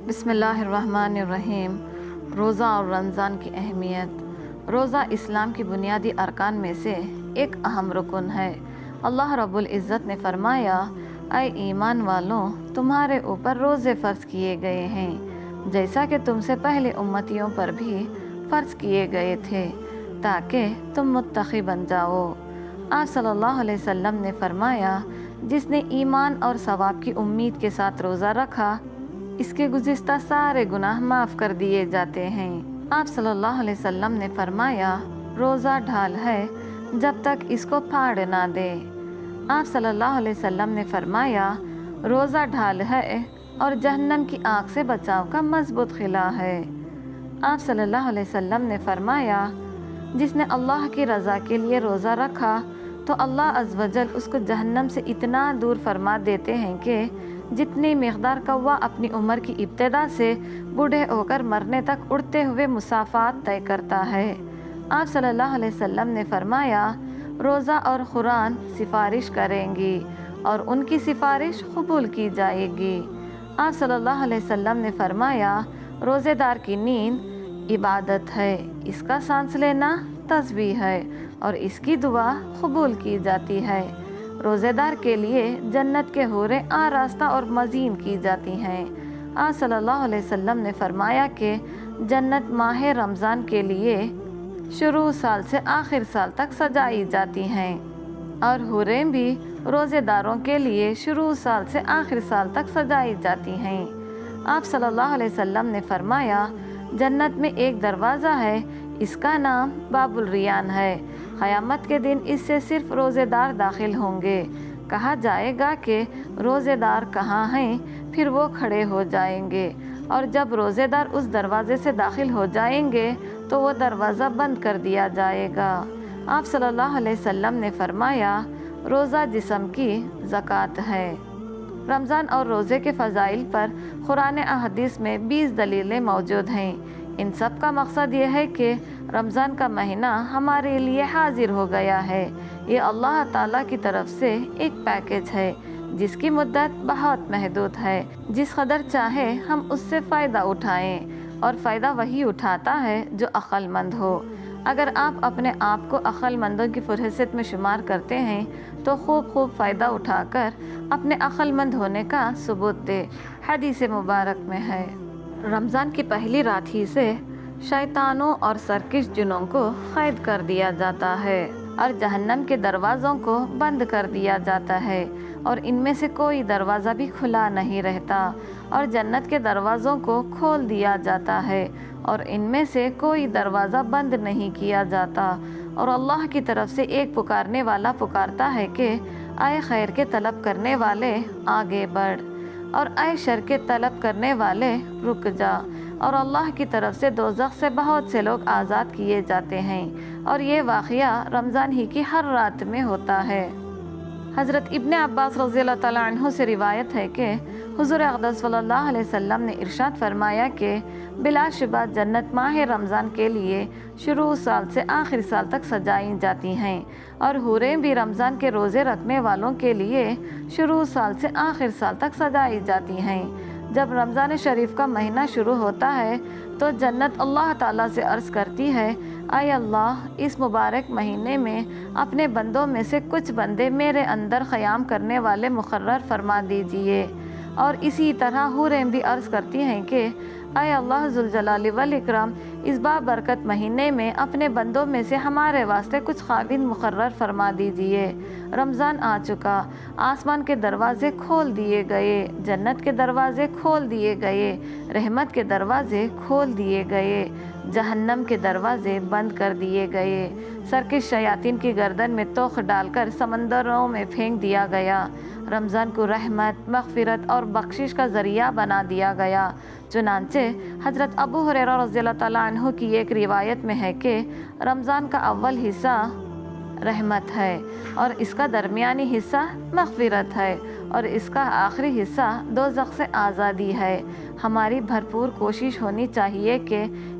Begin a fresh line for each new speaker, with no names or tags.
بسم اللہ الرحمن الرحیم۔ روزہ اور رمضان کی اہمیت۔ روزہ اسلام کی بنیادی ارکان میں سے ایک اہم رکن ہے۔ اللہ رب العزت نے فرمایا، اے ایمان والوں، تمہارے اوپر روزے فرض کیے گئے ہیں جیسا کہ تم سے پہلے امتیوں پر بھی فرض کیے گئے تھے تاکہ تم متقی بن جاؤ۔ آپ صلی اللہ علیہ وسلم نے فرمایا، جس نے ایمان اور ثواب کی امید کے ساتھ روزہ رکھا اس کے گزشتہ سارے گناہ معاف کر دیے جاتے ہیں۔ آپ صلی اللہ علیہ وسلم نے فرمایا، روزہ ڈھال ہے جب تک اس کو پھاڑ نہ دے۔ آپ صلی اللہ علیہ وسلم نے فرمایا، روزہ ڈھال ہے اور جہنم کی آگ سے بچاؤ کا مضبوط قلعہ ہے۔ آپ صلی اللہ علیہ وسلم نے فرمایا، جس نے اللہ کی رضا کے لیے روزہ رکھا تو اللہ عز و جل اس کو جہنم سے اتنا دور فرما دیتے ہیں کہ جتنی مقدار کوا اپنی عمر کی ابتدا سے بوڑھے ہو کر مرنے تک اڑتے ہوئے مسافات طے کرتا ہے۔ آپ صلی اللہ علیہ وسلم نے فرمایا، روزہ اور قرآن سفارش کریں گی اور ان کی سفارش قبول کی جائے گی۔ آپ صلی اللہ علیہ وسلم نے فرمایا، روزے دار کی نیند عبادت ہے، اس کا سانس لینا تسبیح ہے اور اس کی دعا قبول کی جاتی ہے۔ روزے دار کے لیے جنت کے حوریں آراستہ اور مزین کی جاتی ہیں۔ آپ صلی اللہ علیہ وسلم نے فرمایا کہ جنت ماہ رمضان کے لیے شروع سال سے آخر سال تک سجائی جاتی ہیں اور حوریں بھی روزے داروں کے لیے شروع سال سے آخر سال تک سجائی جاتی ہیں۔ آپ صلی اللہ علیہ وسلم نے فرمایا، جنت میں ایک دروازہ ہے، اس کا نام باب الریان ہے، قیامت کے دن اس سے صرف روزے دار داخل ہوں گے۔ کہا جائے گا کہ روزے دار کہاں ہیں؟ پھر وہ کھڑے ہو جائیں گے اور جب روزے دار اس دروازے سے داخل ہو جائیں گے تو وہ دروازہ بند کر دیا جائے گا۔ آپ صلی اللہ علیہ وسلم نے فرمایا، روزہ جسم کی زکوٰۃ ہے۔ رمضان اور روزے کے فضائل پر قرآن احادیث میں 20 دلیلیں موجود ہیں۔ ان سب کا مقصد یہ ہے کہ رمضان کا مہینہ ہمارے لیے حاضر ہو گیا ہے۔ یہ اللہ تعالیٰ کی طرف سے ایک پیکیج ہے جس کی مدت بہت محدود ہے۔ جس قدر چاہے ہم اس سے فائدہ اٹھائیں اور فائدہ وہی اٹھاتا ہے جو عقل مند ہو۔ اگر آپ اپنے آپ کو عقل مندوں کی فہرست میں شمار کرتے ہیں تو خوب فائدہ اٹھا کر اپنے عقل مند ہونے کا ثبوت دے۔ حدیث مبارک میں ہے، رمضان کی پہلی رات ہی سے شیطانوں اور سرکش جنوں کو قید کر دیا جاتا ہے اور جہنم کے دروازوں کو بند کر دیا جاتا ہے اور ان میں سے کوئی دروازہ بھی کھلا نہیں رہتا، اور جنت کے دروازوں کو کھول دیا جاتا ہے اور ان میں سے کوئی دروازہ بند نہیں کیا جاتا، اور اللہ کی طرف سے ایک پکارنے والا پکارتا ہے کہ اے خیر کے طلب کرنے والے آگے بڑھ، اور اے شر کے طلب کرنے والے رک جا، اور اللہ کی طرف سے دوزخ سے بہت سے لوگ آزاد کیے جاتے ہیں، اور یہ واقعہ رمضان ہی کی ہر رات میں ہوتا ہے۔ حضرت ابن عباس رضی اللہ تعالیٰ عنہ سے روایت ہے کہ حضور اقدس صلی اللہ علیہ وسلم نے ارشاد فرمایا کہ بلا شبہ جنت ماہ رمضان کے لیے شروع سال سے آخر سال تک سجائی جاتی ہیں، اور حوریں بھی رمضان کے روزے رکھنے والوں کے لیے شروع سال سے آخر سال تک سجائی جاتی ہیں۔ جب رمضان شریف کا مہینہ شروع ہوتا ہے تو جنت اللہ تعالیٰ سے عرض کرتی ہے، اے اللہ، اس مبارک مہینے میں اپنے بندوں میں سے کچھ بندے میرے اندر قیام کرنے والے مقرر فرما دیجئے، اور اسی طرح حوریں بھی عرض کرتی ہیں کہ اے اللہ ذوالجلال والاکرام، اس بابرکت مہینے میں اپنے بندوں میں سے ہمارے واسطے کچھ خاوند مقرر فرما دیجئے۔ رمضان آ چکا، آسمان کے دروازے کھول دیے گئے، جنت کے دروازے کھول دیے گئے، رحمت کے دروازے کھول دیے گئے، جہنم کے دروازے بند کر دیے گئے، سرکش شیاطین کی گردن میں توق ڈال کر سمندروں میں پھینک دیا گیا، رمضان کو رحمت، مغفرت اور بخشش کا ذریعہ بنا دیا گیا۔ چنانچہ حضرت ابو ہریرہ رضی اللہ تعالیٰ عنہ کی ایک روایت میں ہے کہ رمضان کا اول حصہ رحمت ہے اور اس کا درمیانی حصہ مغفرت ہے اور اس کا آخری حصہ دوزخ سے آزادی ہے۔ ہماری بھرپور کوشش ہونی چاہیے کہ